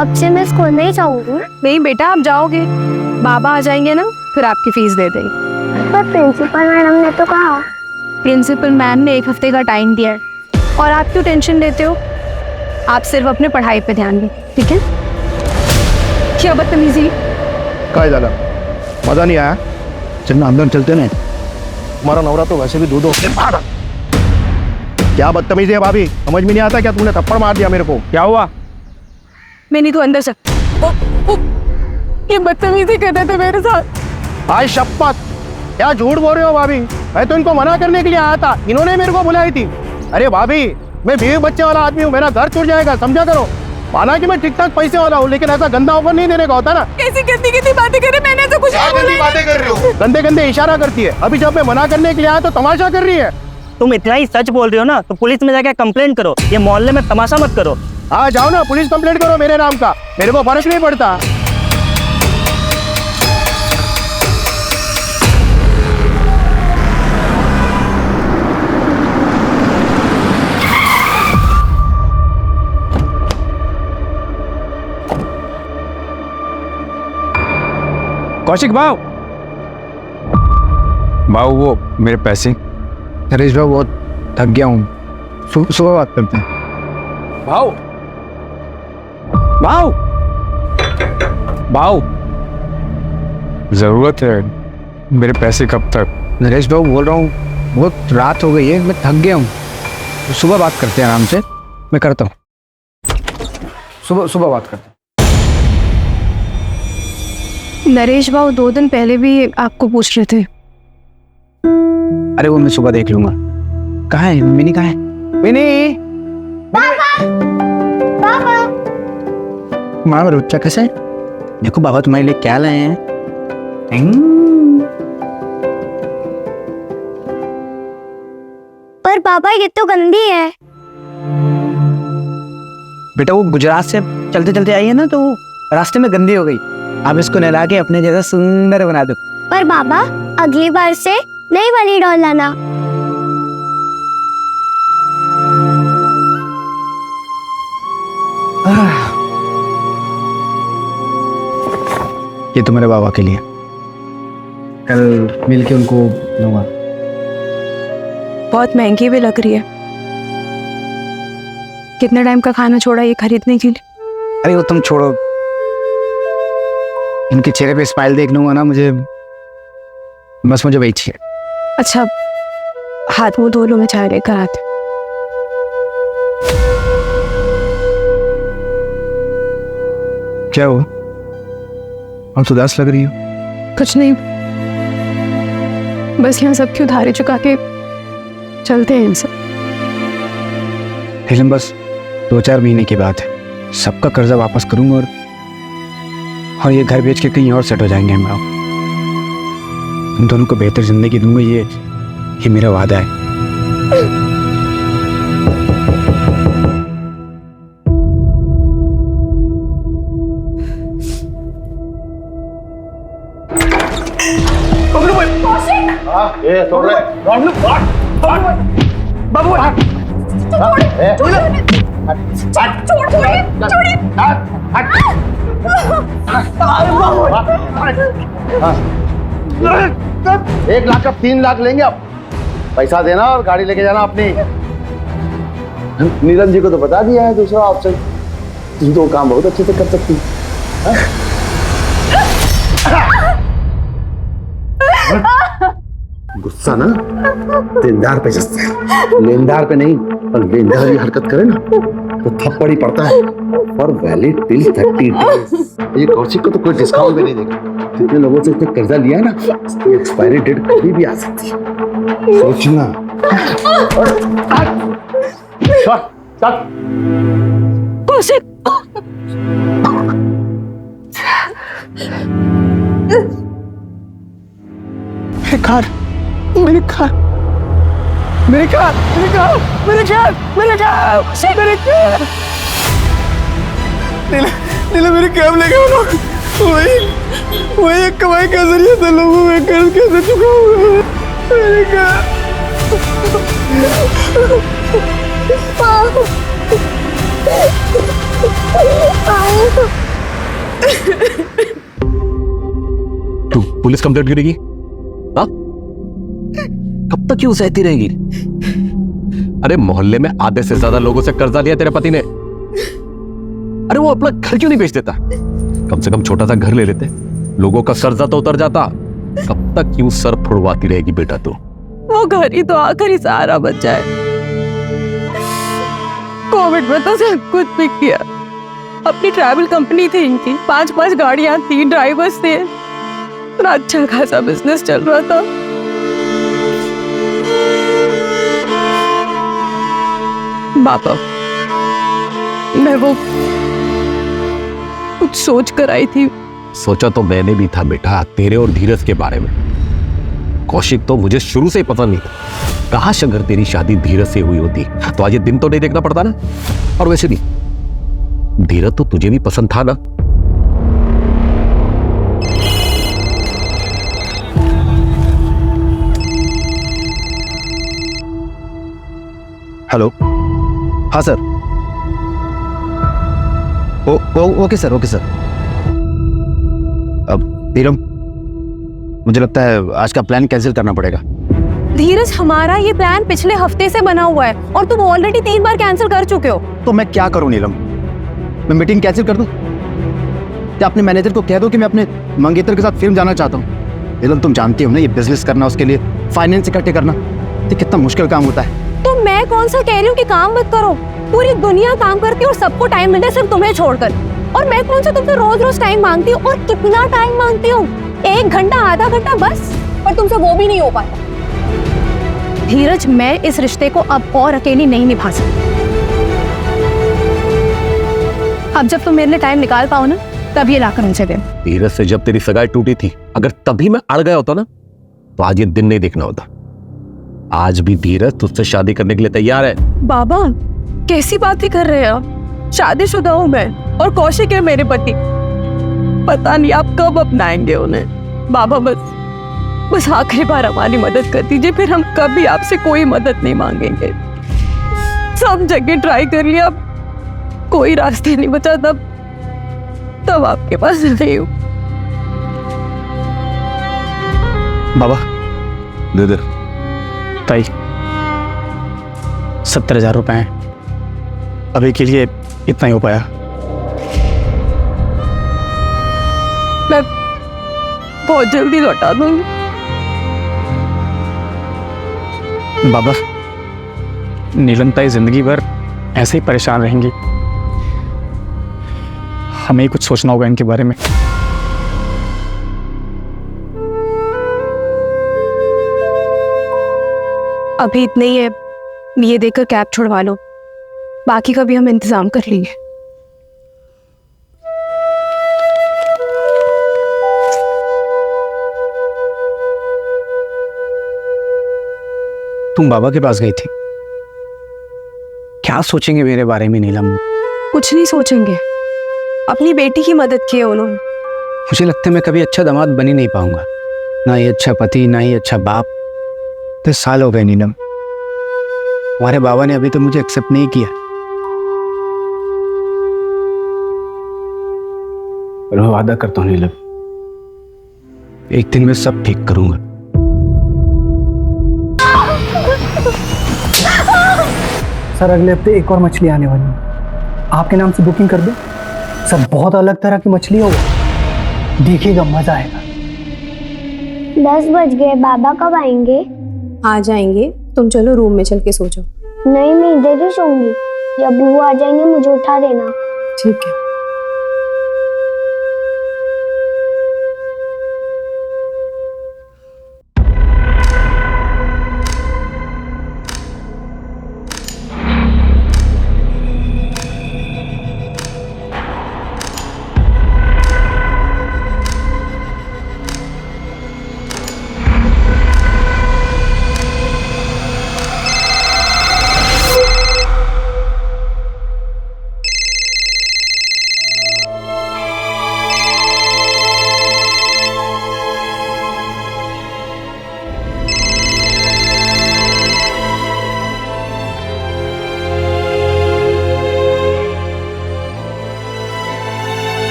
अब से मैं स्कूल नहीं जाऊंगी। नहीं बेटा, आप जाओगे, बाबा आ जाएंगे ना, फिर आपकी फीस दे देंगे। पर प्रिंसिपल मैडम ने तो कहा। प्रिंसिपल मैम ने 1 हफ्ते का टाइम दिया है, और आप क्यों टेंशन लेते हो? आप सिर्फ अपने पढ़ाई पे ध्यान दें, ठीक है? क्या बदतमीजी! काय झालं? मजा नहीं आया? चलना अंदर चलते नहीं। हमारा नवरा तो वैसे भी दूधों से मारा। क्या बदतमीजी है भाभी? समझ में नहीं आता क्या? तुमने थप्पड़ मार दिया मेरे को। क्या हुआ? मैं नहीं तो अंदर से ये बदतमीजी कर रहे थे मेरे साथ। आज शपथ, क्या झूठ बोल रहे हो भाभी? मैं तो इनको मना करने के लिए आया था, इन्होंने मेरे को बुलाई थी। अरे भाभी, मैं बीवी बच्चे वाला आदमी हूँ, मेरा घर छूट जाएगा, समझा करो। माना कि मैं ठीक ठाक पैसे वाला हूँ, लेकिन ऐसा गंदा ऑफर नहीं देने का होता ना। कैसी गंदी गंदी बातें कर रहे, मैंने तो कुछ नहीं बोला। बातें कर रहे हो? गंदे गंदे इशारा करती है। अभी जब मैं मना करने के लिए आया तो तमाशा कर रही है। तुम इतना ही सच बोल रहे हो ना, तो पुलिस में जाके कंप्लेंट करो। ये मोहल्ले में तमाशा मत करो। हाँ जाओ ना, पुलिस कंप्लेंट करो मेरे नाम का, मेरे को फर्क नहीं पड़ता। कौशिक भाव, वो मेरे पैसे। नरेश भाई बहुत थक गया हूँ, सुबह बात करते हैं। भाव, भाव, भाव, जरूरत है, मेरे पैसे कब तक? नरेश भाई बोल रहा हूँ, बहुत रात हो गई है, मैं थक गया हूँ, तो सुबह बात करते हैं आराम से। मैं करता हूँ, सुबह बात करते हैं। नरेश बाबू 2 दिन पहले भी आपको पूछ रहे थे। अरे वो मैं सुबह देख लूंगा। कहाँ है मिनी? कहाँ है मिनी? पापा माँ मेरा बच्चा कैसा है? देखो बाबा तुम्हारे लिए क्या लाए हैं। पर पापा ये तो गंदी है। बेटा वो गुजरात से चलते चलते आई है ना, तो रास्ते में गंदी हो गई। आप इसको नहला के अपने जैसा सुंदर बना दो। पर बाबा अगली बार से नई वाली डॉल लाना। ये तो मेरे बाबा के लिए, कल मिलके उनको दूंगा। बहुत महंगी भी लग रही है। कितने टाइम का खाना छोड़ा ये खरीदने के लिए? अरे वो तुम छोड़ो, इनके चेहरे पे स्माइल देख लूंगा ना, मुझे वही चाहिए। अच्छा, हाथ मुंह धो लो, मैं चाय लेकर आती। क्या हुआ? अब तो उदास लग रही हो। कुछ नहीं, बस यहाँ सबकी उधारी चुका के चलते हैं सब। लेकिन बस 2-4 महीने की बात है, सबका कर्जा वापस करूंगा और ये घर बेच के कहीं और सेट हो जाएंगे हम लोग। तुम दोनों को बेहतर जिंदगी दूंगा, ये मेरा वादा है। एक लाख का 3 लाख लेंगे अब। पैसा देना और गाड़ी लेके जाना अपनी। नीरज जी को तो बता दिया है दूसरा ऑप्शन, तुम तो काम बहुत अच्छे से कर सकती है। गुस्सा ना देनदार पे जस्ता है, लेनदार पे नहीं। पर लेनदार ये हरकत करे ना तो थप्पड़ ही पड़ता है। और वैलिड टिल 30 डेज। ये कौशिक को तो कोई डिस्काउंट भी नहीं देगा। जितने लोगों से उसने कर्जा लिया ना, ये एक्सपायरी डेट कभी भी आ सकती है, सोचना। कौशिक, मेरे कार मेरे कैब लेके वही एक कमाई का जरिया था। लोगों में कर्ज कैसे चुकाऊंगा? मेरे कार तू पुलिस कंप्लेंट करेगी? हाँ? कब तक क्यों सहती रहेगी? अरे मोहल्ले में आधे से ज्यादा लोगों से कर्जा लिया तेरे पति ने। अरे वो अपना घर क्यों नहीं बेच देता? कम से कम छोटा सा घर ले लेते, लोगों का कर्जा तो उतर जाता। कब तक क्यों सर फुड़वाती रहेगी बेटा तू? वो घर ही तो आखिरी सहारा बचा है। कोविड में तो सब कुछ बिक गया। अपनी ट्रैवल कंपनी थी इनकी, 5 गाड़ियां, 3 ड्राइवर्स थे, इतना अच्छा खासा बिजनेस चल रहा था। बाबा, मैं वो कुछ सोच कर आई थी। सोचा तो मैंने भी था बेटा, तेरे और धीरज के बारे में। कौशिक तो मुझे शुरू से ही पसंद नहीं था। काश अगर तेरी शादी धीरज से हुई होती तो आज ये दिन तो नहीं देखना पड़ता ना। और वैसे भी धीरज तो तुझे भी पसंद था ना। हेलो, हाँ sir. Okay sir, okay sir. अब नीलम, मुझे लगता है आज का प्लान कैंसिल करना पड़ेगा। धीरज, हमारा ये प्लान पिछले हफ्ते से बना हुआ है और तुम ऑलरेडी 3 बार कैंसिल कर चुके हो। तो मैं क्या करूं नीलम? मैं मीटिंग कैंसिल कर दूं? या अपने मैनेजर को कह दो कि मैं अपने मंगेतर के साथ फिल्म जाना चाहता हूं? नीलम, तुम जानती हो ना, ये बिजनेस करना, उसके लिए फाइनेंस इकट्ठे करना, ये कितना मुश्किल काम होता है। तो मैं कौन सा कह रही हूँ कि काम मत करो? पूरी दुनिया काम करती है और सबको टाइम मिलता है, सिर्फ तुम्हें छोड़कर। और मैं कौन सा तुमसे रोज टाइम मांगती हूँ? और कितना टाइम मांगती हूँ? 1 घंटा, आधा घंटा बस। पर तुमसे वो भी नहीं हो पाता। धीरज, मैं इस रिश्ते को अब और अकेली नहीं निभा सकती। अब जब तुम मेरे लिए टाइम निकाल पाओ ना, तब ये लाकर मुझे दे। धीरज से जब तेरी सगाई टूटी थी, अगर तभी मैं अड़ गया होता ना, तो आज ये दिन नहीं देखना होता। आज भी धीरज तुझसे शादी करने के लिए तैयार है। बाबा, कैसी बातें कर रहे हैं आप? शादीशुदा हूं मैं और कौशिक है मेरे पति। पता नहीं आप कब अपनाएंगे उन्हें। बाबा, बस आखिरी बार हमारी मदद कर दीजिए, फिर हम कभी आपसे कोई मदद नहीं मांगेंगे। सब जगह ट्राई कर लिया, अब कोई रास्ते नहीं बचा, तब आपके पास नहीं हूं। बाबा, दे दे। ताई, 70,000 रुपए हैं। अभी के लिए इतना ही हो पाया। मैं बहुत जल्दी लौटा दूंगी। बाबा, नीलम ताई जिंदगी भर ऐसे ही परेशान रहेंगी। हमें ही कुछ सोचना होगा इनके बारे में। अभी इतने ही है, ये देकर कैब छुड़वा लो, बाकी का भी हम इंतजाम कर लेंगे। तुम बाबा के पास गई थी, क्या सोचेंगे मेरे बारे में नीलम? कुछ नहीं सोचेंगे, अपनी बेटी की मदद की है उन्होंने। मुझे लगता है मैं कभी अच्छा दामाद बन ही नहीं पाऊंगा, ना ही अच्छा पति, ना ही अच्छा बाप। 10 साल हो गए नीलम, हमारे बाबा ने अभी तो मुझे एक्सेप्ट नहीं किया। और मैं वादा करता हूँ नीलम, एक दिन मैं सब ठीक करूंगा। सर, अगले हफ्ते एक और मछली आने वाली है, आपके नाम से बुकिंग कर दो। सर, बहुत अलग तरह की मछली होगा, देखिएगा, मजा आएगा। 10 बज गए, बाबा कब आएंगे? आ जाएंगे, तुम चलो रूम में चल के सो जाओ। नहीं, मैं इधर ही सोऊंगी। जब भी वो आ जाएंगे मुझे उठा देना। ठीक है।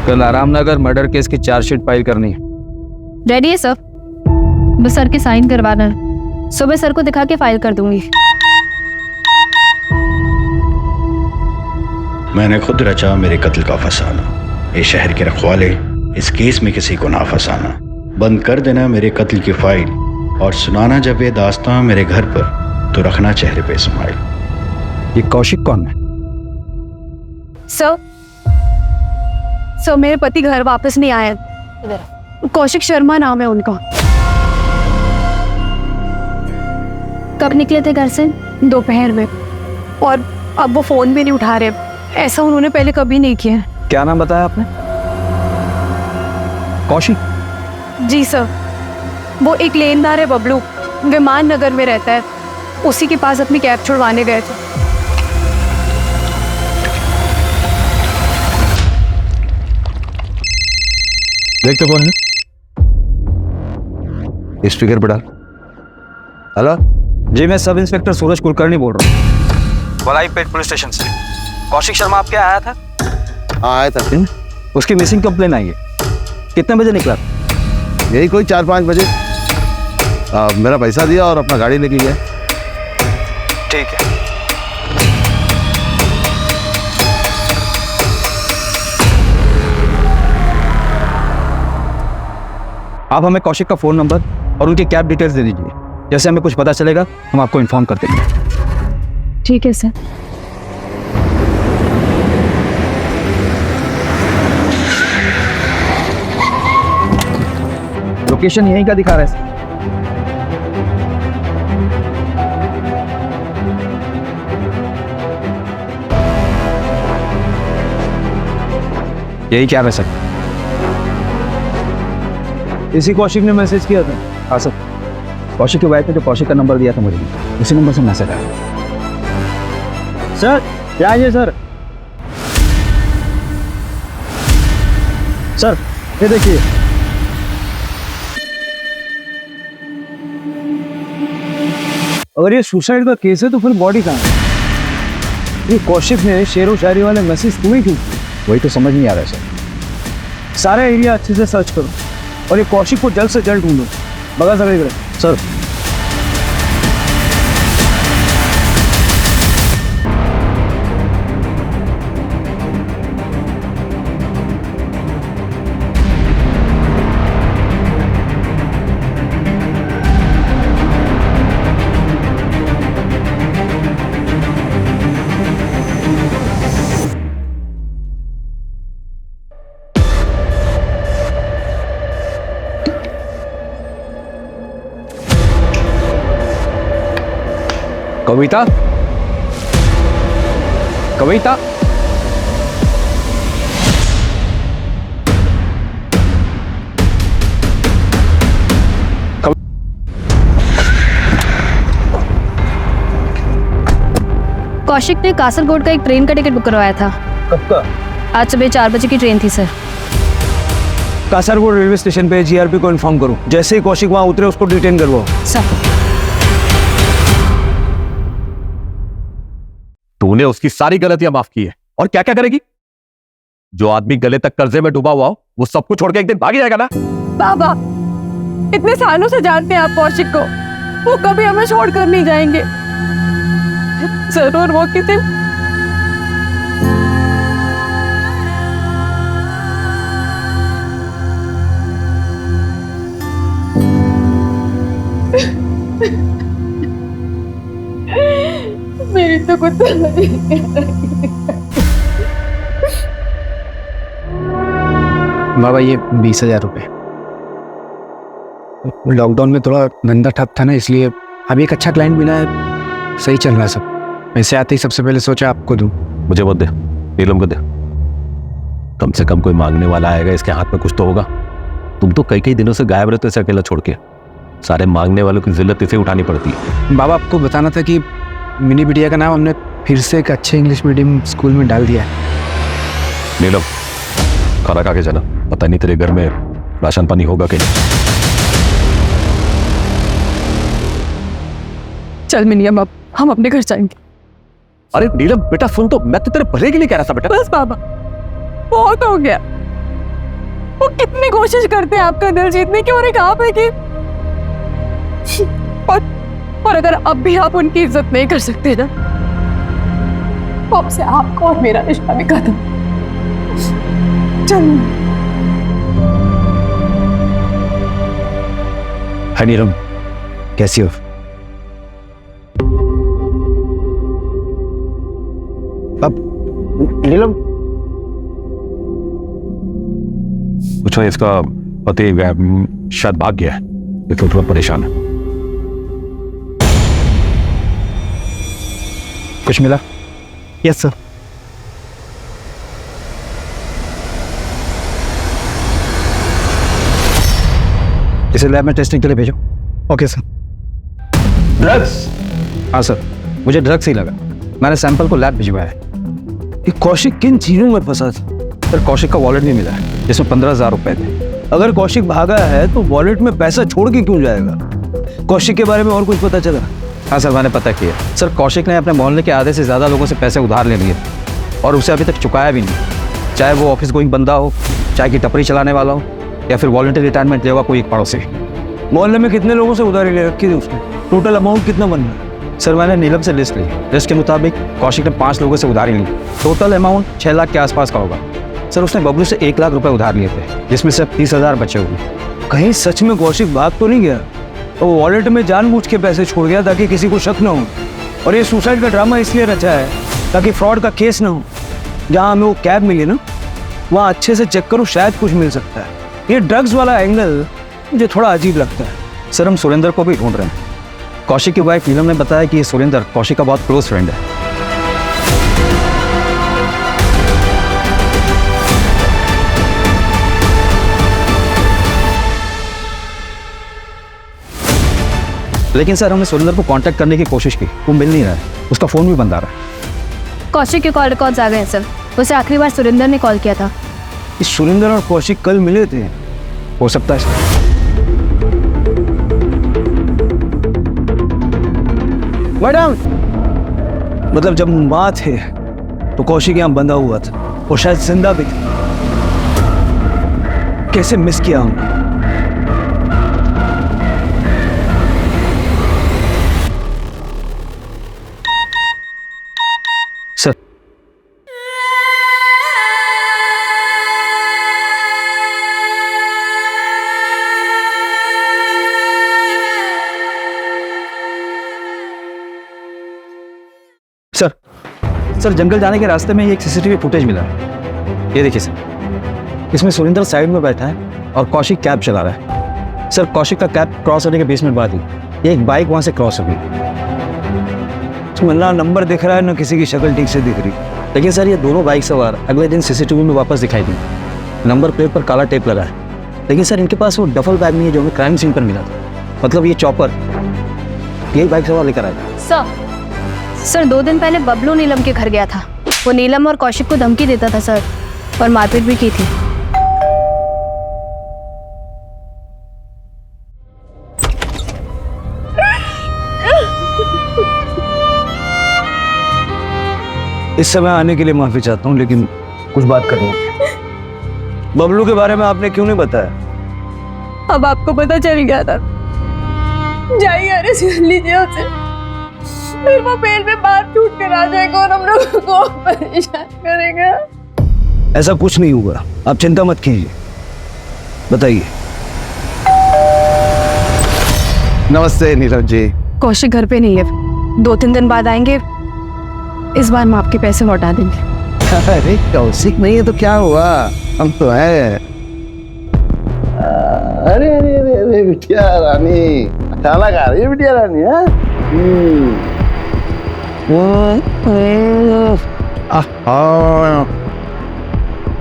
कल आरामनगर मर्डर केस की चार्जशीट फाइल करनी है। रेडी है सर, बस सर के साइन करवाना है। सुबह सर को दिखा के फाइल कर दूंगी। मैंने खुद रचा मेरे कत्ल का फसाना, ये शहर के रखवाले इस केस में किसी को ना फंसाना। बंद कर देना मेरे कत्ल की फाइल और सुनाना जब ये दास्तां मेरे घर पर तो रखना चेहरे पे स्माइल। ये कौशिक कौन है? सर मेरे पति घर वापस नहीं आए। कौशिक शर्मा नाम है उनका। कब निकले थे घर से? दोपहर में, और अब वो फोन भी नहीं उठा रहे। ऐसा उन्होंने पहले कभी नहीं किया। क्या नाम बताया आपने? कौशिक? जी सर, वो एक लेनदार है बबलू, विमान नगर में रहता है। उसी के पास अपनी कैब छुड़वाने गए थे। देख तो कौन है? स्पीकर पे डाल। हेलो जी, मैं सब इंस्पेक्टर सूरज कुलकर्णी बोल रहा हूँ, वलाईपेट पुलिस स्टेशन से। कौशिक शर्मा आपके आया था? हाँ आया था। उसकी मिसिंग कंप्लेन आई है। कितने बजे निकला? यही कोई 4-5 बजे। मेरा पैसा दिया और अपना गाड़ी लेके गया। ठीक है। आप हमें कौशिक का फोन नंबर और उनकी कैब डिटेल्स दे दीजिए। जैसे हमें कुछ पता चलेगा हम आपको इन्फॉर्म कर देंगे। ठीक है सर। लोकेशन यहीं का दिखा रहा है। यही क्या है सर? इसी कौशिक ने मैसेज किया था। हाँ सर, कौशिक की वाइफ ने जो कौशिक का नंबर दिया था मुझे, उसी नंबर से मैसेज आया। सर क्या है सर? सर ये देखिए, अगर ये सुसाइड का केस है तो फिर बॉडी कहाँ है? ये कौशिक ने शेरो शायरी वाले मैसेज तुम्हें क्यों? वही तो समझ नहीं आ रहा है सर। सारा एरिया अच्छे से सर्च करो और ये कौशिक को जल्द से जल्द ढूंढो। बगा सर। सर कविता, कविता, कौशिक ने कासरगोड का एक ट्रेन का टिकट बुक करवाया था। कब का? आज सुबह 4 बजे की ट्रेन थी सर। कासरगोड रेलवे स्टेशन पे जीआरपी को इन्फॉर्म करो। जैसे ही कौशिक वहां उतरे उसको डिटेन करवाओ। सर। तूने उसकी सारी गलतियां माफ की है और क्या क्या करेगी? जो आदमी गले तक कर्जे में डूबा हुआ हो वो सब कुछ छोड़ के एक दिन भाग जाएगा ना? बाबा, इतने सालों से जानते हैं आप कौशिक को, वो कभी हमें छोड़कर नहीं जाएंगे। जरूर वो किसी मेरी तो कुछ बाबा ये 20,000 रुपए। लॉकडाउन में थोड़ा धंधा ठप था ना, इसलिए अभी एक अच्छा क्लाइंट मिला है, सही चल रहा है सब। वैसे आते ही सबसे पहले सोचा आपको दूं। मुझे मत दे, नीलम को दे। कम से कम कोई मांगने वाला आएगा, इसके हाथ में कुछ तो होगा। तुम तो कई दिनों से गायब रहते, इसे अकेला छोड़ के। सारे मांगने वालों की जिल्लत इसे उठानी पड़ती है। बाबा आपको बताना था कि मिनी बिटिया का नाम हमने फिर से एक अच्छे इंग्लिश मीडियम स्कूल में डाल दिया है। नीलम खाना खा के जाना, पता नहीं तेरे घर में राशन पानी होगा कि नहीं। चल मिनियम, अब हम अपने घर जाएंगे। अरे नीलम बेटा सुन तो, मैं तो तेरे भले के लिए कह रहा था बेटा। बस बाबा, बहुत हो गया। वो कितनी कोशिश करते हैं आपका दिल जीतने की, और एक आप है कि और अगर अब भी आप उनकी इज्जत नहीं कर सकते ना, तो अब से आपका और मेरा रिश्ता भी खत्म। चलो। हाय नीलम, कैसी हो? अब नीलम, पूछो इसका पति शायद भाग गया है, इसलिए थोड़ा परेशान है। कुछ मिला? Yes sir. इसे लैब में टेस्टिंग के लिए भेजो। Okay sir. ड्रग्स? हाँ सर, मुझे ड्रग्स ही लगा। मैंने सैंपल को लैब भिजवाया है। ये कौशिक किन चीजों में फंसा था? सर, कौशिक का वॉलेट भी मिला है जिसमें 15,000 रुपए थे। अगर कौशिक भागा है तो वॉलेट में पैसा छोड़ के क्यों जाएगा? कौशिक के बारे में और कुछ पता चला? हाँ सर, मैंने पता किया। सर, कौशिक ने अपने मोहल्ले के आधे से ज़्यादा लोगों से पैसे उधार ले लिए और उसे अभी तक चुकाया भी नहीं, चाहे वो ऑफिस गोइंग बंदा हो, चाहे कि टपरी चलाने वाला हो, या फिर वॉलंटरी रिटायरमेंट लेगा कोई एक पड़ोसी। मोहल्ले में कितने लोगों से उधारी ले रखी थी उसने? टोटल अमाउंट कितना बन रहा है? सर, मैंने नीलम से लिस्ट ली। लिस्ट के मुताबिक कौशिक ने 5 लोगों से उधारी ली। टोटल अमाउंट 6 लाख के आसपास का होगा। सर, उसने बबलू से 1 लाख रुपए उधार लिए थे, जिसमें से 30,000 बचे हुए। कहीं सच में कौशिक भाग तो नहीं गया? तो वो वॉलेट में जानबूझ के पैसे छोड़ गया ताकि किसी को शक ना हो, और ये सुसाइड का ड्रामा इसलिए रचा है ताकि फ्रॉड का केस ना हो। जहाँ हमें वो कैब मिली ना, वहाँ अच्छे से चेक करो, शायद कुछ मिल सकता है। ये ड्रग्स वाला एंगल मुझे थोड़ा अजीब लगता है। सर, हम सुरेंद्र को भी ढूंढ रहे हैं। कौशिक की वाइफ नीलम ने बताया कि ये सुरेंद्र कौशिक का बहुत क्लोज फ्रेंड है। लेकिन सर, हमने सुरेंद्र को कांटेक्ट करने की कोशिश की, वो मिल नहीं रहा है। उसका फ़ोन भी बंद आ रहा है। कौशिक के कॉल रिकॉर्ड्स आ गए हैं सर। उसे आखिरी बार सुरेंद्र ने कॉल किया था। इस सुरेंद्र और कौशिक कल मिले थे? हो सकता है। मैडम, मतलब जब माँ थे तो कौशिक यहाँ बंधा हुआ था और शायद जिंदा भी था। कैसे मिस किया हमने। सर, सर, जंगल जाने के रास्ते में ये एक सीसीटीवी फुटेज मिला है। ये देखिए सर, इसमें सुरेंद्र साइड में बैठा है और कौशिक कैब चला रहा है। सर, कौशिक का कैब क्रॉस होने के 20 मिनट बाद ही एक बाइक वहां से क्रॉस हो गई। ना नंबर दिख रहा है, ना किसी की शक्ल ठीक से दिख रही। लेकिन सर, ये दोनों बाइक सवार अगले दिन सीसीटीवी में वापस दिखाई दी। नंबर प्लेट पर काला टेप लगा है। लेकिन सर, इनके पास वो डफल बैग नहीं है जो हमें क्राइम सीन पर मिला था। मतलब ये चॉपर यही बाइक सवार लेकर आया। सर 2 दिन पहले बबलू नीलम के घर गया था। वो नीलम और कौशिक को धमकी देता था सर, और मारपीट भी की थी। इस समय आने के लिए माफी चाहता हूँ, लेकिन कुछ बात करनी है। बबलू के बारे में आपने क्यों नहीं बताया? अब आपको पता चल गया था। जाइए अरेस्ट कर लीजिए उसे, फिर वो पेड़ में बात टूट कर आ जाएगा और हम लोगों को परेशान करेगा। ऐसा कुछ नहीं होगा, आप चिंता मत कीजिए। बताइए। नमस्ते नीरज जी। कौशिक घर पे नहीं है, 2-3 दिन बाद आएंगे। इस बार हम आपके पैसे लौटा देंगे। अरे कौशिक नहीं है तो क्या हुआ, हम तो हैं। अरे अरे अरे अरे बिटिया रानी, खाना खा रही है बिटिया रानी?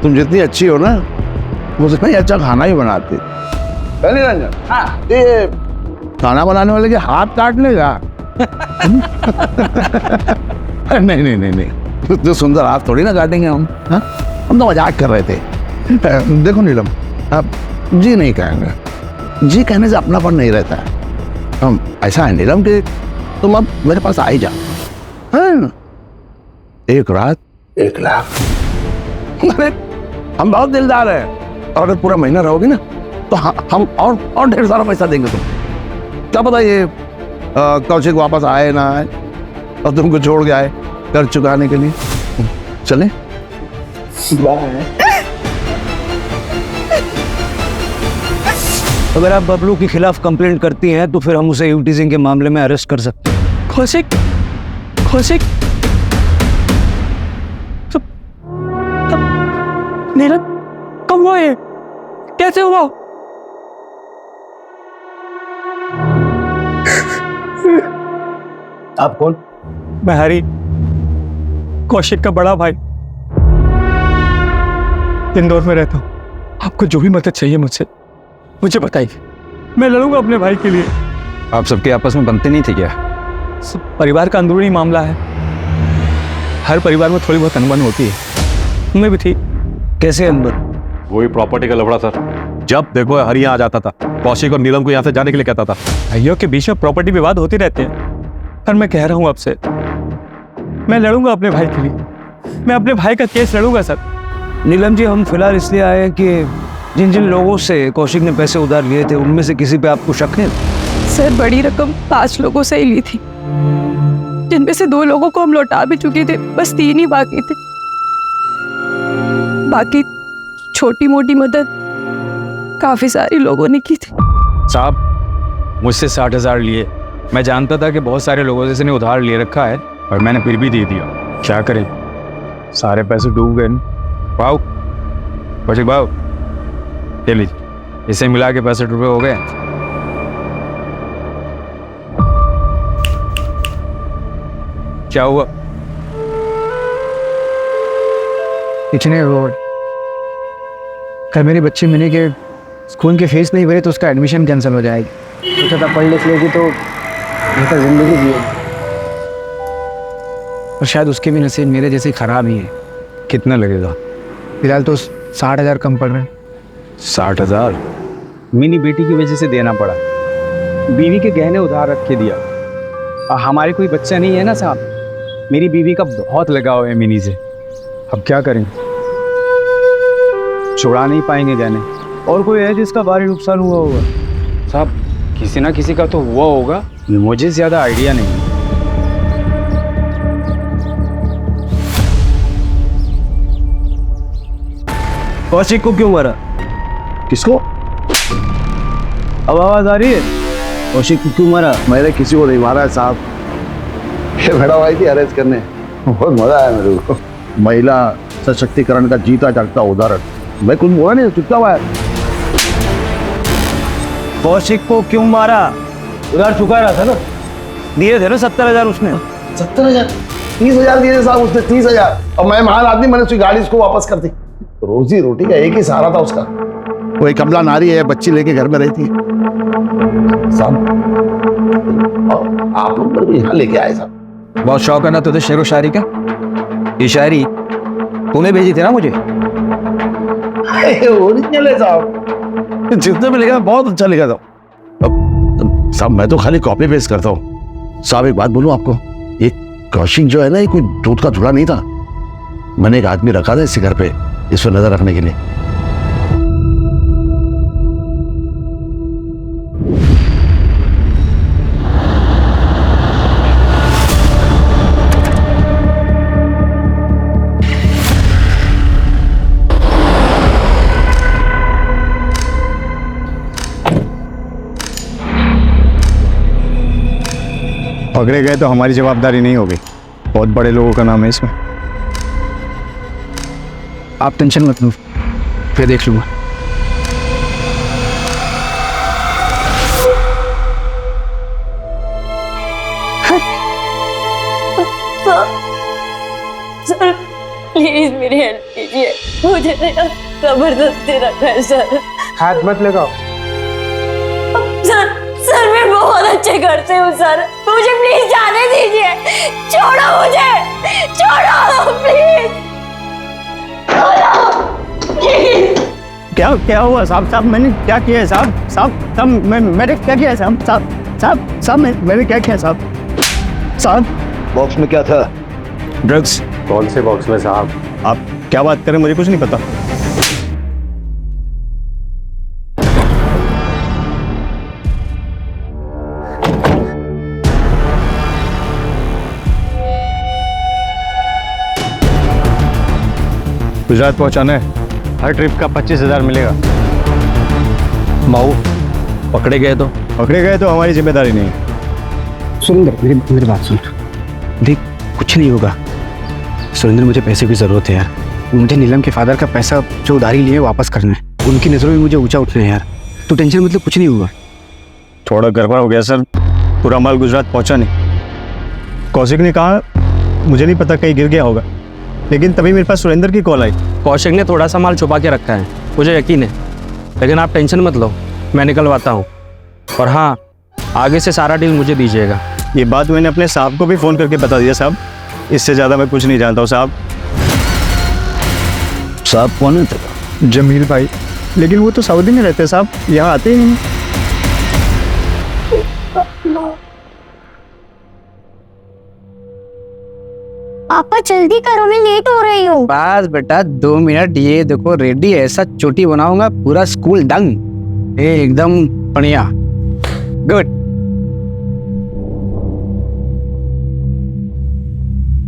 तुम जितनी अच्छी हो ना, मुझसे ही अच्छा खाना ही बनाती। ये खाना बनाने वाले के हाथ काट लेगा? नहीं नहीं नहीं नहीं, जो सुंदर हाथ थोड़ी ना काटेंगे हम। हाँ, हम तो मजाक कर रहे थे। देखो नीलम, आप जी नहीं कहेंगे। जी कहने से अपनापन नहीं रहता है। हम ऐसा है नीलम कि तुम अब मेरे पास आ ही जाओ। हाँ? 1 रात 1 लाख। अरे हम बहुत दिलदार हैं। और अगर पूरा महीना रहोगे ना तो हम और ढेर सारा पैसा देंगे तुमको। क्या पता ये कौशिक वापस आए ना आए और तुमको छोड़ के आए कर्ज चुकाने के लिए। चले अगर आप बबलू के खिलाफ कंप्लेंट करती हैं तो फिर हम उसे यूटीजिंग के मामले में अरेस्ट कर सकते हैं। कौशिक कौशिक नीरज कब हुआ ये, कैसे हुआ? आप कौन? मैं हरी, कौशिक का बड़ा भाई, इंदौर में रहता हूँ। आपको जो भी मदद चाहिए मुझसे मुझे बताइए, मैं लड़ूंगा अपने भाई के लिए। आप सबके आपस में बनते नहीं थे क्या? सब परिवार का अंदरूनी मामला है, हर परिवार में थोड़ी बहुत अनबन होती है, उनमें भी थी। कैसे अंदर? वही प्रॉपर्टी का लफड़ा सर। जब देखो हरी यहाँ आ जाता था, कौशिक और नीलम को यहाँ से जाने के लिए कहता था। भाइयों के बीच में प्रॉपर्टी विवाद होते रहते हैं, पर मैं कह रहा हूँ आपसे, मैं लड़ूंगा अपने भाई के लिए, मैं अपने भाई का केस लड़ूंगा सर। नीलम जी, हम फिलहाल इसलिए आए हैं कि जिन जिन लोगों से कौशिक ने पैसे उधार लिए थे उनमें से किसी पे आपको शक है? सर बड़ी रकम 5 लोगों से ही ली थी, जिनमें से 2 लोगों को हम लौटा भी चुके थे, बस 3 ही बाकी थे। बाकी छोटी मोटी मदद काफी सारी लोगों ने की थी। साहब मुझसे 60,000 लिए, मैं जानता था कि बहुत सारे लोगों से इसने उधार ले रखा है और मैंने फिर भी दे दिया। क्या करें, सारे पैसे डूब गए। भाव कौशिक भाव, ले लीजिए, इसे मिला के 65 रुपये हो गए। क्या हुआ? इतने रोड कल मेरी बच्ची मिनी के स्कूल की फीस नहीं भरी तो उसका एडमिशन कैंसिल हो जाएगी। सोचा था पढ़ लिख लेगी तो बेहतर जिंदगी जिएगी, और शायद उसके भी नसीब मेरे जैसे खराब ही है। कितना लगेगा? फिलहाल तो 60,000 कम पड़ रहे हैं। 60,000 मिनी बेटी की वजह से देना पड़ा, बीवी के गहने उधार रख के दिया। और हमारे कोई बच्चा नहीं है ना साहब, मेरी बीवी का बहुत लगाव है मिनी से। अब क्या करें, छुड़ा नहीं पाएंगे गहने। और कोई है जिसका भारी नुकसान हुआ होगा? साहब किसी ना किसी का तो हुआ होगा, मुझे ज्यादा आइडिया नहीं है। कौशिक को क्यों मारा? किसको? अब आवाज आ रही है? कौशिक को क्यों मारा? मैंने किसी को नहीं मारा है साहब, ये मैडम आई थी अरेस्ट करने, बहुत मजा आया मेरे को। महिला सशक्तिकरण का जीता जागता उदाहरण। मैं कुछ बोला नहीं, चुपचाप आया। कौशिक को क्यों मारा? उधार चुका रहा था ना, दिए थे ना 70,000 उसने। 70,000? 30,000 दिए थे साहब उसने, 30,000। और मैं महान आदमी, मैंने उसकी गाड़ी उसको वापस कर दी। रोजी रोटी का एक ही सहारा था उसका, वो एक कमला नारी है, बच्ची लेके घर में रहती है साहब। आप लोग मेरे को यहाँ लेके आए साहब। बहुत शौक है ना तुझे शेरो शायरी का? ये शायरी तूने भेजी थी ना मुझे? ओरिजिनल है साहब, जितने में लिखा बहुत अच्छा लिखा था। अब साहब मैं तो खाली कॉपी पेस्ट करता हूँ। साहब एक बात बोलूं आपको, ये कौशिक जो है ना, ये कोई दूध का धुला नहीं था। मैंने एक आदमी रखा था इसके घर पे, इस पर नजर रखने के लिए। पकड़े गए तो हमारी जवाबदारी नहीं होगी, बहुत बड़े लोगों का नाम है इसमें। आप टेंशन मत लो, फिर देख लूंगा। सर प्लीज मेरी हेल्प कीजिए, मुझे जबरदस्ती रखा है सर। हाथ मत लगाओ। सर मैं बहुत अच्छे घर से हूँ सर, मुझे प्लीज जाने दीजिए, छोड़ो मुझे, छोड़ो प्लीज, क्या हुआ साहब? साहब मैंने क्या किया है साहब? साहब मैंने क्या किया है साहब? साहब मैंने क्या किया साहब? साहब बॉक्स में क्या था? ड्रग्स। कौन से बॉक्स में साहब? आप क्या बात करें, मुझे कुछ नहीं पता। गुजरात पहुंचाना है, हर ट्रिप का 25,000 मिलेगा। माऊ पकड़े गए तो हमारी जिम्मेदारी नहीं है। सुरेंद्र मेरी बात सुन। देख कुछ नहीं होगा सुरेंद्र, मुझे पैसे की ज़रूरत है यार। मुझे नीलम के फादर का पैसा जो उधारी लिए वापस करना है। उनकी नज़रों में मुझे ऊंचा उठना है यार। तो टेंशन मतलब कुछ नहीं होगा। थोड़ा गड़बड़ हो गया सर, पूरा माल गुजरात पहुंचा नहीं। कौशिक ने कहा मुझे नहीं पता कहीं गिर गया होगा, लेकिन तभी मेरे पास सुरेंद्र की कॉल आई। कौशिक ने थोड़ा सा माल छुपा के रखा है, मुझे यकीन है, लेकिन आप टेंशन मत लो, मैं निकलवाता हूँ। और हाँ, आगे से सारा डील मुझे दीजिएगा। ये बात मैंने अपने साहब को भी फ़ोन करके बता दिया साहब, इससे ज़्यादा मैं कुछ नहीं जानता हूँ साहब। साहब कौन है तेरा? जमील भाई, लेकिन वो तो सऊदी में रहते हैं साहब, यहाँ आते ही नहीं। पापा जल्दी करो, मैं लेट हो रही हूँ। बस बेटा 2 मिनट, ये देखो रेडी, ऐसा चोटी बनाऊंगा पूरा स्कूल डंग एकदम बढ़िया। गुड।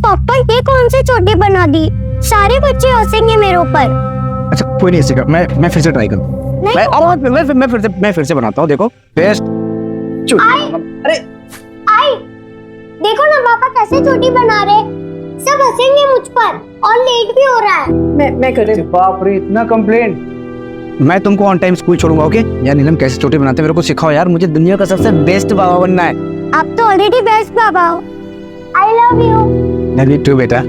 पापा ये कौन सी चोटी बना दी? सारे बच्चे हंसेंगे मेरे ऊपर। अच्छा कोई नहीं हंसेगा, मैं फिर से ट्राई करूँ। मैं फिर से बनाता हूँ। देखो बेस्ट। अरे आई देखो ना पापा कैसे चोटी बना रहे, सब हंसेंगे मुझ पर और लेट भी हो रहा है। मैं कर रही हूँ। बाप रे इतना कंप्लेंट। मैं तुमको ऑन टाइम स्कूल छोड़ूंगा, ओके? यार नीलम कैसे चोटी बनाते हैं मेरे को सिखाओ यार, मुझे दुनिया का सबसे बेस्ट बाबा बनना है। आप तो ऑलरेडी बेस्ट बाबा हो। I love you. Love you too बेटा।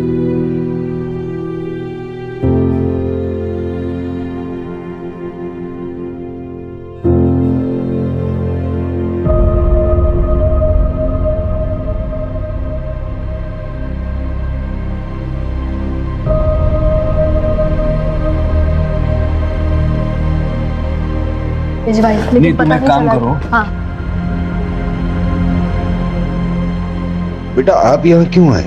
नहीं तुम एक काम करो। हाँ बेटा आप यहाँ क्यों आए?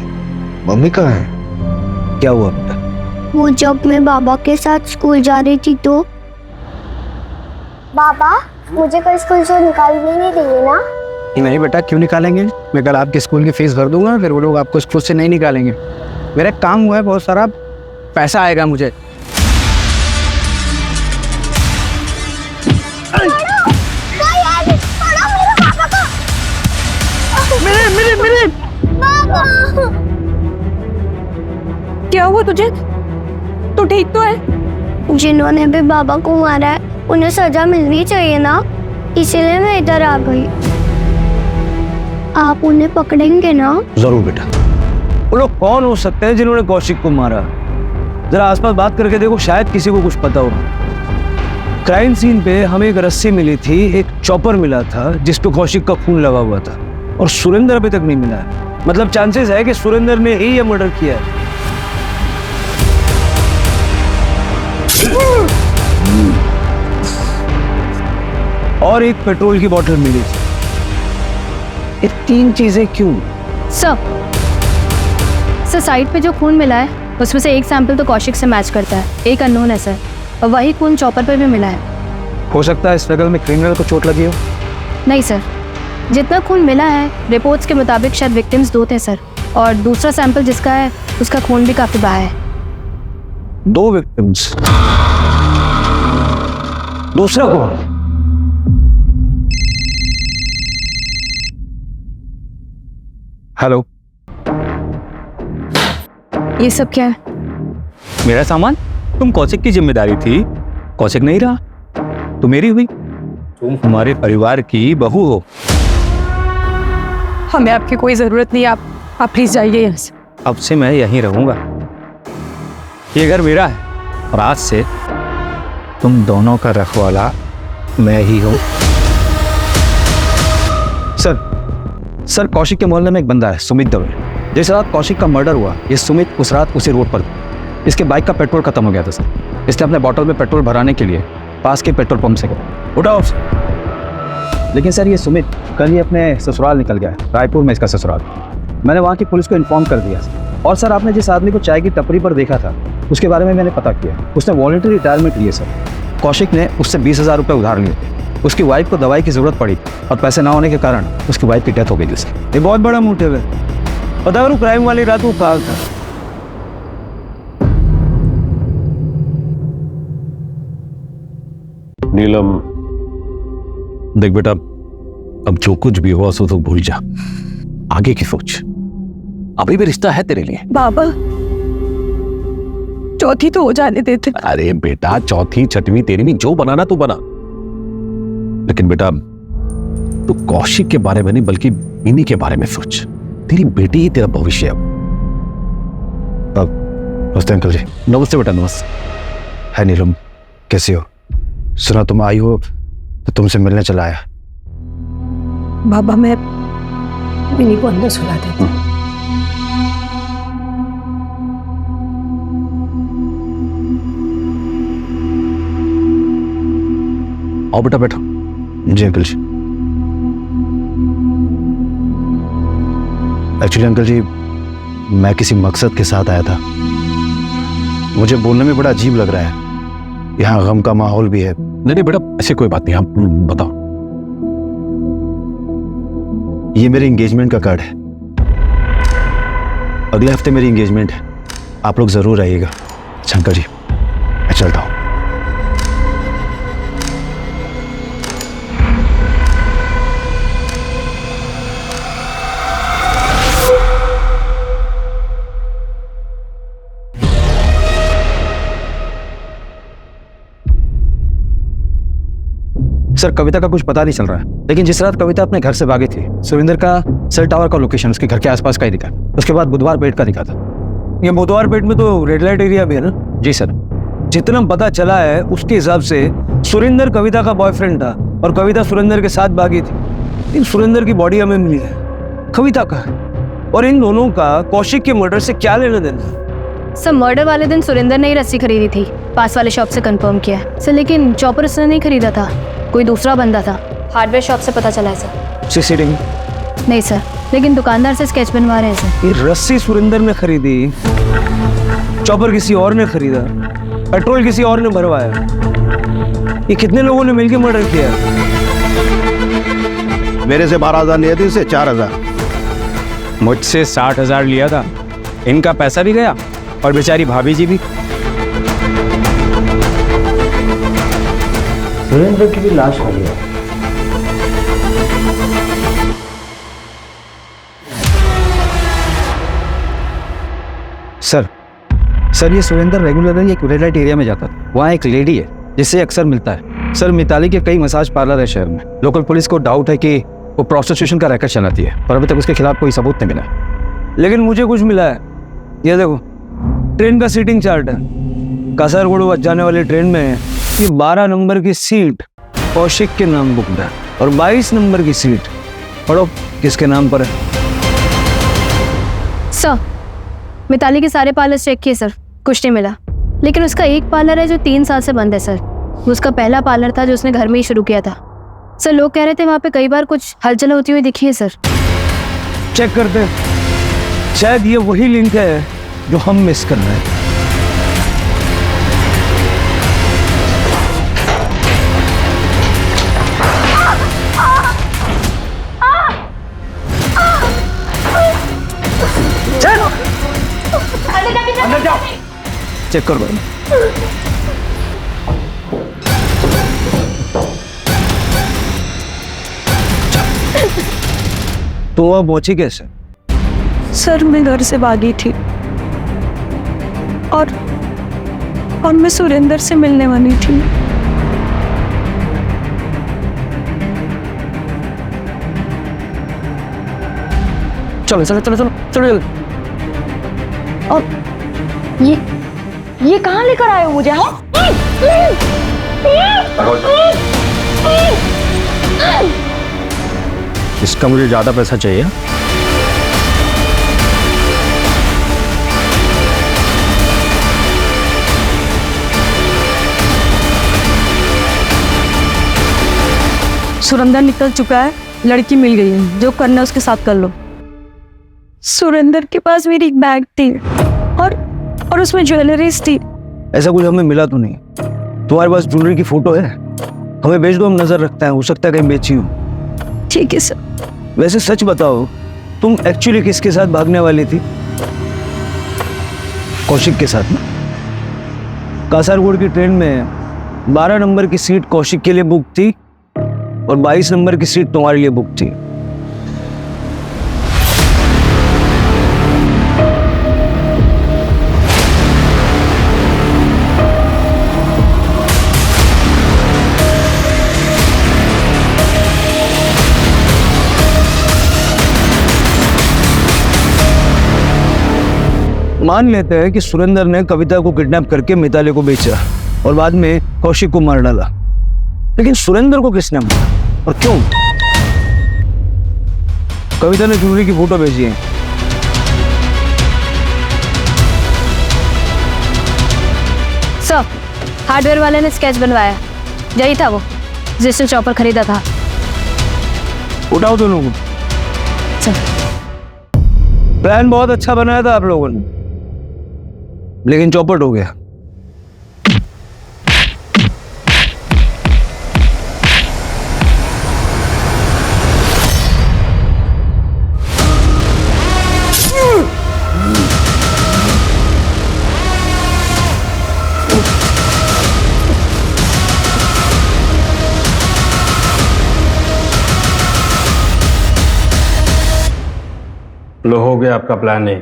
मम्मी कहाँ है? क्या हुआ बेटा? वो जब मैं बाबा के साथ स्कूल जा रही थी तो बाबा मुझे कल स्कूल से निकालने नहीं देंगे ना? नहीं बेटा क्यों निकालेंगे, मैं कल आपके स्कूल की फीस भर दूंगा, फिर वो लोग आपको स्कूल से नहीं निकालेंगे। मेरा काम हुआ है, बहुत सारा पैसा आएगा मुझे। क्या हुआ तुझे? तू ठीक तो है? जिन्होंने भी बाबा को मारा है उन्हें सजा मिलनी चाहिए ना, इसीलिए मैं इधर आ गई। आप उन्हें पकड़ेंगे ना? जरूर बेटा। वो लोग कौन हो सकते हैं जिन्होंने कौशिक को मारा? जरा आसपास बात करके देखो, शायद किसी को कुछ पता हो। क्राइम सीन पे हमें एक रस्सी मिली थी, एक चॉपर मिला था जिस पे कौशिक का खून लगा हुआ था, और सुरेंद्र अभी तक नहीं मिला है। मतलब चांसेस है कि सुरेंद्र ने ही ये मर्डर किया है। और एक पेट्रोल की बोतल मिली थी। ये 3 चीजें क्यों? सर साइड पे जो खून मिला है उसमें से एक सैंपल तो कौशिक से मैच करता है, एक अननोन है सर, और वही खून चॉपर पे भी मिला है। हो सकता है स्ट्रगल में क्रिमिनल को चोट लगी हो। नहीं सर, जितना खून मिला है रिपोर्ट्स के मुताबिक शायद विक्टिम्स 2 थे सर, और दूसरा सैंपल जिसका है उसका खून भी काफी बहा है। 2 विक्टिम्स, दूसरा कौन? हेलो, ये सब क्या है? मेरा सामान? तुम कौशिक की जिम्मेदारी थी, कौशिक नहीं रहा तो मेरी हुई। तुम हमारे परिवार की बहू हो। हमें आपकी कोई जरूरत नहीं, आप प्लीज जाइए यहाँ से। अब से मैं यहीं रहूंगा, ये घर मेरा है, और आज से तुम दोनों का रखवाला मैं ही हूं। सर कौशिक के मोहल्ले में एक बंदा है सुमित दवे। जिस रात कौशिक का मर्डर हुआ, ये सुमित उस रात उसी रोड पर था। इसके बाइक का पेट्रोल खत्म हो गया था सर, इसने अपने बॉटल में पेट्रोल भराने के लिए पास के पेट्रोल पंप से गया। उठाओ। लेकिन सर ये सुमित कल ही अपने ससुराल निकल गया है, रायपुर में इसका ससुराल। मैंने वहाँ की पुलिस को इन्फॉर्म कर दिया। और सर आपने जिस आदमी को चाय की टपरी पर देखा था उसके बारे में मैंने पता किया, उसने वॉलंटरी रिटायरमेंट लिए सर। कौशिक ने उससे 20,000 रुपये उधार लिए थे। उसकी वाइफ को दवाई की जरूरत पड़ी और पैसे ना होने के कारण उसकी वाइफ की डेथ हो गई थी सर। ये बहुत बड़ा मोटिव है। पता करो क्राइम वाली रात वो कहाँ था? नीलम, देख बेटा, अब जो कुछ भी हुआ सो तो भूल जा, आगे की सोच। अभी भी रिश्ता है तेरे लिए। बाबा, चौथी तो हो जाने देते। अरे बेटा, चौथी छठवीं तेरी भी, जो बनाना तू बना, लेकिन बेटा तू कौशिक के बारे में नहीं बल्कि इन्हीं के बारे में सोच। तेरी बेटी ही तेरा भविष्य है। नमस्ते अंकल जी। नमस्ते बेटा, नमस्ते। है नीलम, कैसी हो? सुना तुम आई हो तो तुमसे मिलने चला आया। बाबा, मैं मिनी को अंदर सुला देती हूँ। आओ बेटा, बैठो। जी अंकल जी। एक्चुअली अंकल जी, मैं किसी मकसद के साथ आया था। मुझे बोलने में बड़ा अजीब लग रहा है, यहाँ गम का माहौल भी है। नहीं नहीं बेटा, ऐसे कोई बात नहीं, आप बताओ। ये मेरे एंगेजमेंट का कार्ड है। अगले हफ्ते मेरी एंगेजमेंट है, आप लोग जरूर आइएगा। अच्छा अंकल जी, मैं चलता हूँ। सर, कविता का कुछ पता नहीं चल रहा है, लेकिन जिस रात कविता अपने घर से भागी थी, सुरेंद्र का सेल टावर का लोकेशन उसके घर के आसपास का ही दिखा। उसके बाद बुधवार पेट का दिखा था। ये बुधवार पेट में तो रेड लाइट एरिया भी है ना? जी सर। जितना पता चला है उसके हिसाब से सुरेंद्र कविता का बॉयफ्रेंड था और कविता सुरेंद्र के साथ भागी थी। लेकिन सुरेंद्र की बॉडी हमें मिली है, कविता का है। और इन दोनों का कौशिक के मर्डर से क्या लेना देना? सर, मर्डर वाले दिन सुरेंद्र ने ही रस्सी खरीदी थी, पास वाले शॉप से कंफर्म किया है सर। लेकिन चॉपर उसने नहीं खरीदा था, कोई दूसरा बंदा था। हार्डवेयर शॉप से पता चला है सर। सीसीटीवी नहीं सर, लेकिन दुकानदार से स्केच बनवा रहे हैं सर। ये रस्सी सुरेंद्र ने खरीदी, चॉपर किसी और ने खरीदा, पेट्रोल किसी और ने भरवाया। ये कितने लोगों ने मिलकर मर्डर किया? मेरे से 12,000 लिए थे, इससे 4,000। मुझसे 60,000 लिया था, इनका पैसा भी गया और बेचारी भाभी जी भी। सुरेंद्र की भी लाश मिली है। सर ये सुरेंद्र रेगुलरली एक रेड लाइट एरिया में जाता था। वहाँ एक लेडी है जिससे अक्सर मिलता है। सर, मिताली के कई मसाज पार्लर है शहर में। लोकल पुलिस को डाउट है कि वो प्रोस्टिट्यूशन का रैकेट चलाती है, पर अभी तक उसके खिलाफ कोई सबूत नहीं मिला। लेकिन मुझे कुछ मिला है। ये देखो, ट्रेन का सीटिंग चार्ट है। कासरगोड जाने वाली ट्रेन में ये 12 नंबर की सीट कौशिक के नाम बुकड है और 22 नंबर की सीट पढ़ो किसके नाम पर है। सर, मिताली के सारे पार्लर चेक किए सर, कुछ नहीं मिला। लेकिन उसका एक पार्लर है जो 3 साल से बंद है सर। वो उसका पहला पार्लर था जो उसने घर में ही शुरू किया था सर। लोग कह रहे थे वहाँ पे कई बार कुछ हलचल होती हुई दिखी है सर। चेक करते हैं, शायद ये वही लिंक है जो हम मिस कर रहे हैं। अंदर जाओ, चेक करो। तो वह पहुंची कैसे? सर, मैं घर से भागी थी और मैं सुरेंद्र से मिलने वाली थी। चलो चलो चलो चलो चलो। और ये कहाँ लेकर आए हो मुझे? इसका मुझे ज़्यादा पैसा चाहिए। सुरेंद्र निकल चुका है, लड़की मिल गई है, जो करना है उसके साथ कर लो। सुरेंद्र के पास मेरी एक बैग थी और उसमें ज्वेलरीज थी। ऐसा कुछ हमें मिला तो नहीं। तुम्हारे पास ज्वेलरी की फोटो है? हमें भेज दो, हम नजर रखते हैं, हो सकता है कहीं बेची हो। ठीक है सर। वैसे सच बताओ, तुम एक्चुअली किसके साथ भागने वाली थी? कौशिक के साथ ना? कासरगोड की ट्रेन में 12 नंबर की सीट कौशिक के लिए बुक थी और 22 नंबर की सीट तुम्हारे लिए बुक थी। मान लेते हैं कि सुरेंद्र ने कविता को किडनैप करके मिताली को बेचा और बाद में कौशिक को मार डाला, लेकिन सुरेंद्र को किसने मारा और क्यों? कविता ने ज्वेलरी की फोटो भेजी है। सर, हार्डवेयर वाले ने स्केच बनवाया, यही था वो जिसने चॉपर खरीदा था। उठाओ दोनों को। प्लान बहुत अच्छा बनाया था आप लोगों ने, लेकिन चौपट हो गया। लो, हो गया आपका प्लान नहीं।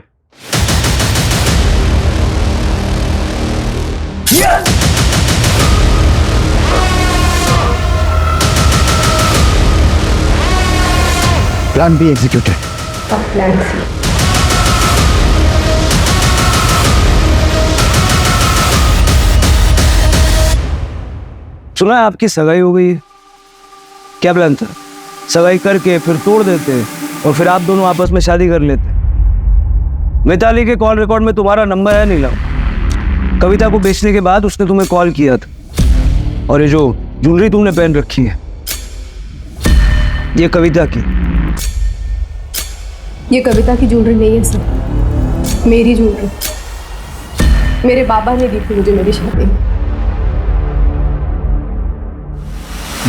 Plan B executed. Plan C. सुना है आपकी सगाई हो गई है। क्या प्लान था? सगाई करके फिर तोड़ देते और फिर आप दोनों आपस में शादी कर लेते। मिताली के कॉल रिकॉर्ड में तुम्हारा नंबर है नीलम। कविता को बेचने के बाद उसने तुम्हें कॉल किया था। और ये जो ज्वेलरी तुमने पहन रखी है, ये कविता की। ये कविता की ज्वेलरी नहीं है सर, मेरी ज्वेलरी। मेरे बाबा ने दी थी मुझे मेरी शादी में।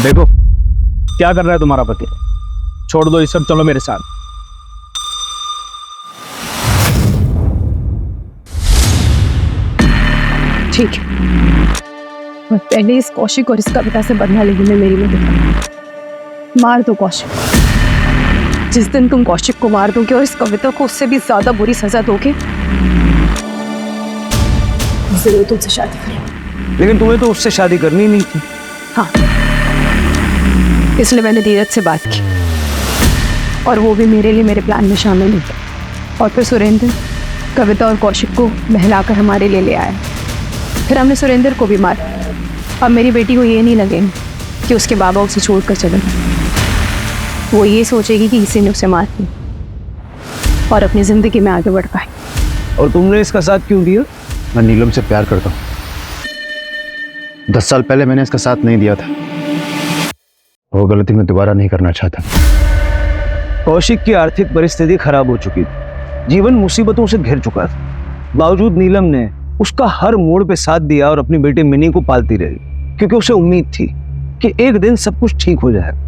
देखो क्या कर रहा है तुम्हारा पति, छोड़ दो ये सब, चलो मेरे साथ। ठीक है, मैं पहले इस कौशिक और इस कविता से बदला लेने में मेरी मदद। मार दो कौशिक। जिस दिन तुम कौशिक को मार दोगे और इस कविता को उससे भी ज्यादा बुरी सजा दोगे, जरूर तुमसे शादी करूंगी। लेकिन तुम्हें तो उससे शादी करनी नहीं थी। हाँ, इसलिए मैंने धीरज से बात की और वो भी मेरे लिए मेरे प्लान में शामिल हुई। और फिर सुरेंद्र कविता और कौशिक को बहलाकर हमारे लिए ले आया। फिर हमने सुरेंद्र को भी मारा। अब मेरी बेटी को ये नहीं लगे कि उसके बाबा उसे छोड़कर चले गए। वो ये सोचेगी कि इसी ने उसे मार दिया और अपनी जिंदगी में आगे बढ़ पाए। और तुमने इसका साथ क्यों दिया? मैं नीलम से प्यार करता हूँ। 10 साल पहले मैंने इसका साथ नहीं दिया था। वो गलती मैं दोबारा नहीं करना चाहता। कौशिक की आर्थिक परिस्थिति खराब हो चुकी थी, जीवन मुसीबतों से घिर चुका था। बावजूद नीलम ने उसका हर मोड़ पे साथ दिया और अपनी बेटी मिनी को पालती रही, क्योंकि उसे उम्मीद थी कि एक दिन सब कुछ ठीक हो जाएगा।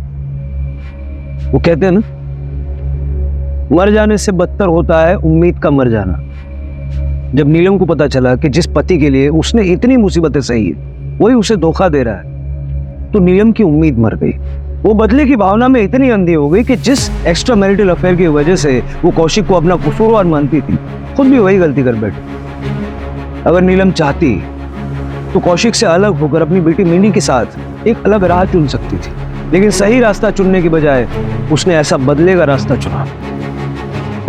वो कहते हैं ना, मर जाने से बदतर होता है उम्मीद का मर जाना। जब नीलम को पता चला कि जिस पति के लिए उसने इतनी मुसीबतें सही है वही उसे धोखा दे रहा है, तो नीलम की उम्मीद मर गई। वो बदले की भावना में इतनी अंधी हो गई कि जिस एक्स्ट्रा मैरिटल अफेयर की वजह से वो कौशिक को अपना कसूरवार मानती थी, खुद भी वही गलती कर बैठी। अगर नीलम चाहती तो कौशिक से अलग होकर अपनी बेटी मिनी के साथ एक अलग राह चुन सकती थी, लेकिन सही रास्ता चुनने की बजाय उसने ऐसा बदले का रास्ता चुना।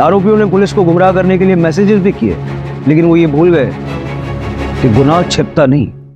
आरोपियों ने पुलिस को गुमराह करने के लिए मैसेजेस भी किए, लेकिन वो ये भूल गए कि गुनाह छिपता नहीं,